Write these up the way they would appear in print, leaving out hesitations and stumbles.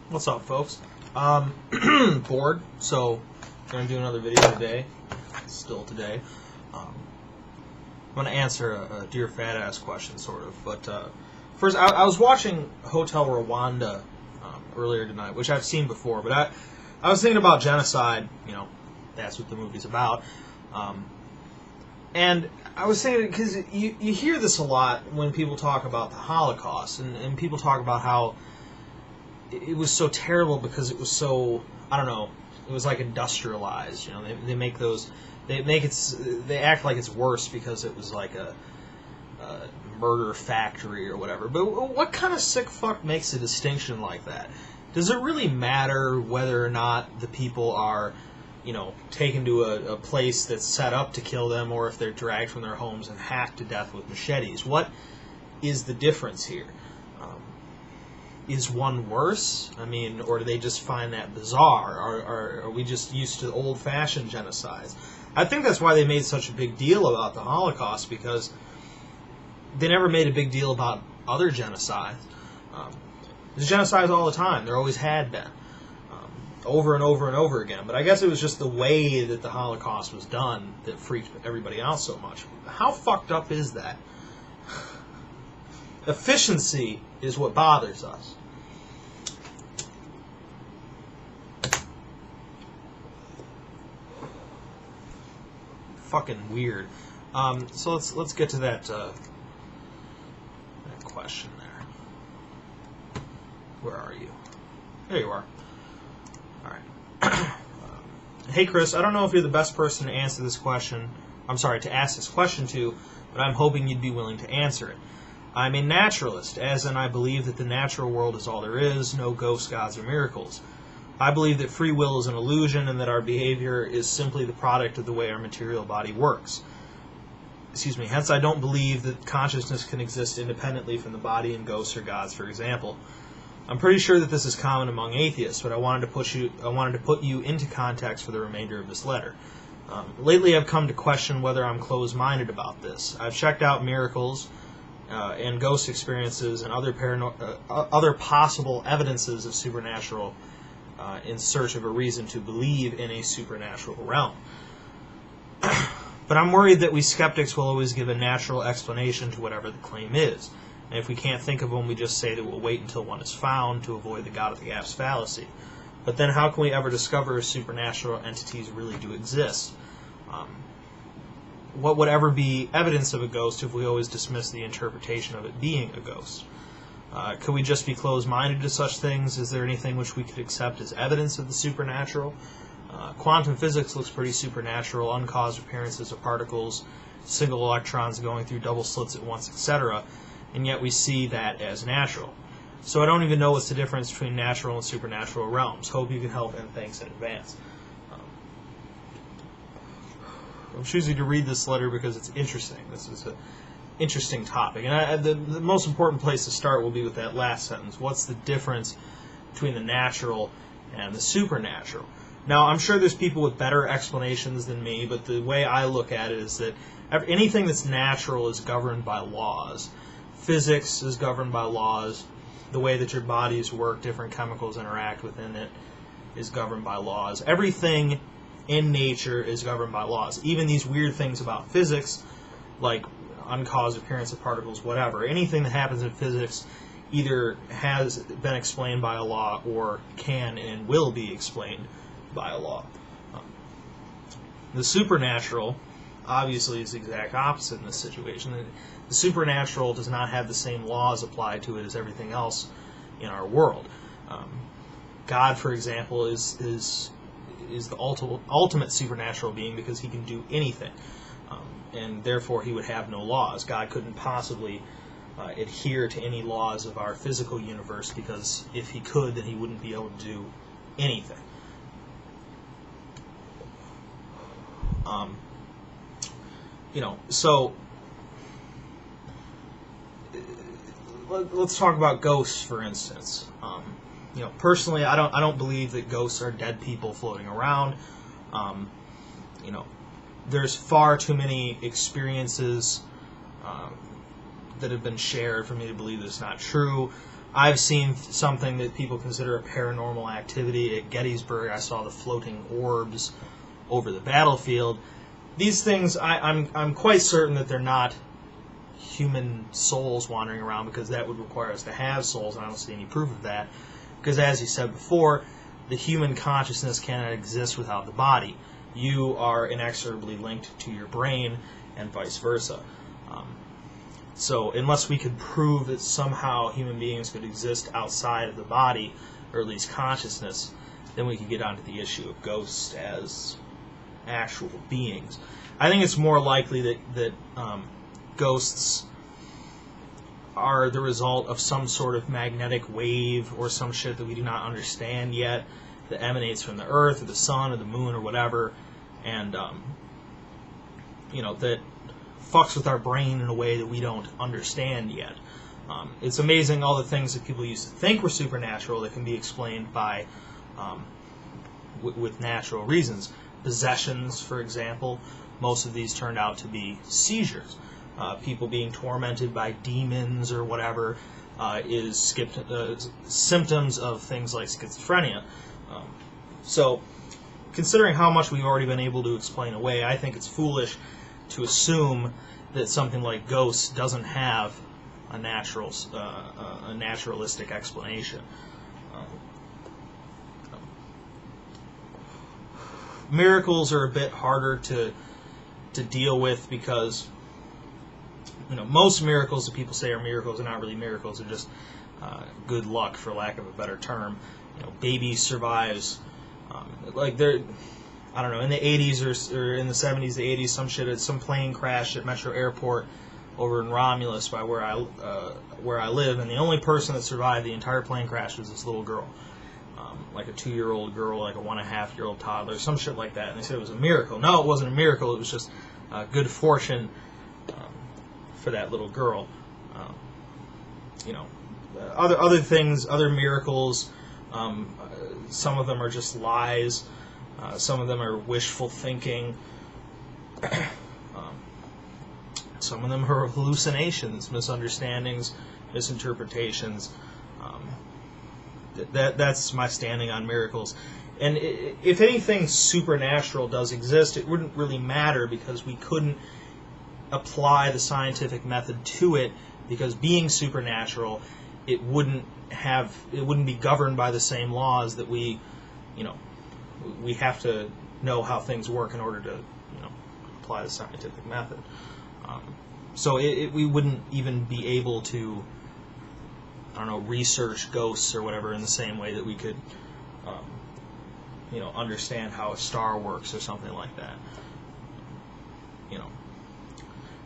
What's up, folks? Bored, so gonna do another video today. Still today. I'm gonna answer a dear fat ass question, sort of. But first, I was watching Hotel Rwanda earlier tonight, which I've seen before. But I was thinking about genocide. You know, that's what the movie's about. And I was saying, because you hear this a lot when people talk about the Holocaust, and people talk about how it was so terrible because it was so, I don't know, it was like industrialized. You know, they make those, they act like it's worse because it was like a murder factory or whatever. But what kind of sick fuck makes a distinction like that? Does it really matter whether or not the people are, you know, taken to a place that's set up to kill them, or if they're dragged from their homes and hacked to death with machetes? What is the difference here? Is one worse? I mean, or do they just find that bizarre? Are we just used to old-fashioned genocides? I think that's why they made such a big deal about the Holocaust, because they never made a big deal about other genocides. There's genocides all the time. There always had been. Over and over and over again. But I guess it was just the way that the Holocaust was done that freaked everybody out so much. How fucked up is that? Efficiency is what bothers us. Fucking weird. So let's get to that question there. Where are you? There you are. All right. Hey Chris, I don't know if you're the best person to answer this question. I'm sorry, to ask this question to, but I'm hoping you'd be willing to answer it. I'm a naturalist, as in I believe that the natural world is all there is, no ghosts, gods, or miracles. I believe that free will is an illusion and that our behavior is simply the product of the way our material body works. Excuse me. Hence, I don't believe that consciousness can exist independently from the body and ghosts or gods, for example. I'm pretty sure that this is common among atheists, but I wanted to put you into context for the remainder of this letter. Lately, I've come to question whether I'm closed-minded about this. I've checked out miracles and ghost experiences and other possible evidences of supernatural in search of a reason to believe in a supernatural realm. But I'm worried that we skeptics will always give a natural explanation to whatever the claim is. And if we can't think of one, we just say that we'll wait until one is found to avoid the God of the Gaps fallacy. But then how can we ever discover if supernatural entities really do exist? What would ever be evidence of a ghost if we always dismiss the interpretation of it being a ghost? Could we just be closed-minded to such things? Is there anything which we could accept as evidence of the supernatural? Quantum physics looks pretty supernatural, uncaused appearances of particles, single electrons going through double slits at once, etc., and yet we see that as natural. So I don't even know what's the difference between natural and supernatural realms. Hope you can help, and thanks in advance. I'm choosing to read this letter because it's interesting. This is an interesting topic. And the most important place to start will be with that last sentence. What's the difference between the natural and the supernatural? Now, I'm sure there's people with better explanations than me, but the way I look at it is that anything that's natural is governed by laws. Physics is governed by laws. The way that your bodies work, different chemicals interact within it, is governed by laws. Everything in nature is governed by laws. Even these weird things about physics, like uncaused appearance of particles, whatever. Anything that happens in physics either has been explained by a law or can and will be explained by a law. The supernatural, obviously, is the exact opposite in this situation. The supernatural does not have the same laws applied to it as everything else in our world. God, for example, is the ultimate supernatural being because he can do anything, and therefore he would have no laws. God couldn't possibly adhere to any laws of our physical universe, because if he could, then he wouldn't be able to do anything. So let's talk about ghosts, for instance. Personally, I don't believe that ghosts are dead people floating around. There's far too many experiences that have been shared for me to believe that it's not true. I've seen something that people consider a paranormal activity. At Gettysburg, I saw the floating orbs over the battlefield. These things, I'm quite certain that they're not human souls wandering around, because that would require us to have souls, and I don't see any proof of that. Because as you said before, the human consciousness cannot exist without the body. You are inexorably linked to your brain, and vice versa. So unless we could prove that somehow human beings could exist outside of the body, or at least consciousness, then we could get onto the issue of ghosts as actual beings. I think it's more likely that ghosts are the result of some sort of magnetic wave or some shit that we do not understand yet, that emanates from the earth or the sun or the moon or whatever, and that fucks with our brain in a way that we don't understand yet. It's amazing all the things that people used to think were supernatural that can be explained by with natural reasons. Possessions, for example, most of these turned out to be seizures. People being tormented by demons or whatever is symptoms of things like schizophrenia. So, considering how much we've already been able to explain away, I think it's foolish to assume that something like ghosts doesn't have a naturalistic explanation. Miracles are a bit harder to deal with, because most miracles that people say are miracles are not really miracles. They're just good luck, for lack of a better term. Baby survives. I don't know, in the 80s or in the 70s, the 80s, some plane crashed at Metro Airport over in Romulus by where I live, and the only person that survived the entire plane crash was this little girl. Like a 2-year-old girl, like a 1.5-year-old toddler, some shit like that. And they said it was a miracle. No, it wasn't a miracle. It was just good fortune for that little girl. Other things, other miracles. Some of them are just lies. Some of them are wishful thinking. Some of them are hallucinations, misunderstandings, misinterpretations. That's my standing on miracles. And if anything supernatural does exist, it wouldn't really matter, because we couldn't apply the scientific method to it, because being supernatural, it wouldn't be governed by the same laws that we have to know how things work in order to apply the scientific method. So we wouldn't even be able to, research ghosts or whatever in the same way that we could, understand how a star works or something like that.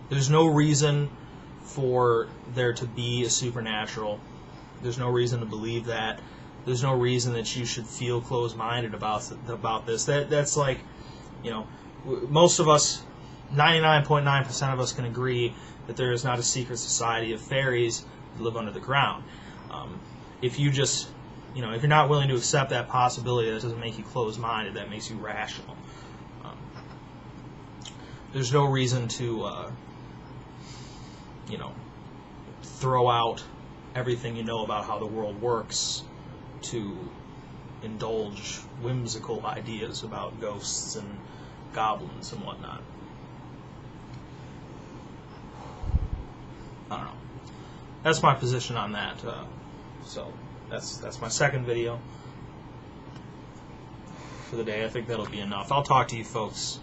There's no reason for there to be a supernatural. There's no reason to believe that. There's no reason that you should feel closed-minded about this. That's like, most of us, 99.9% of us can agree that there is not a secret society of fairies that live under the ground. If you just, if you're not willing to accept that possibility, that doesn't make you closed-minded. That makes you rational. There's no reason to, throw out everything you know about how the world works to indulge whimsical ideas about ghosts and goblins and whatnot. I don't know. That's my position on that. So that's my second video for the day. I think that'll be enough. I'll talk to you folks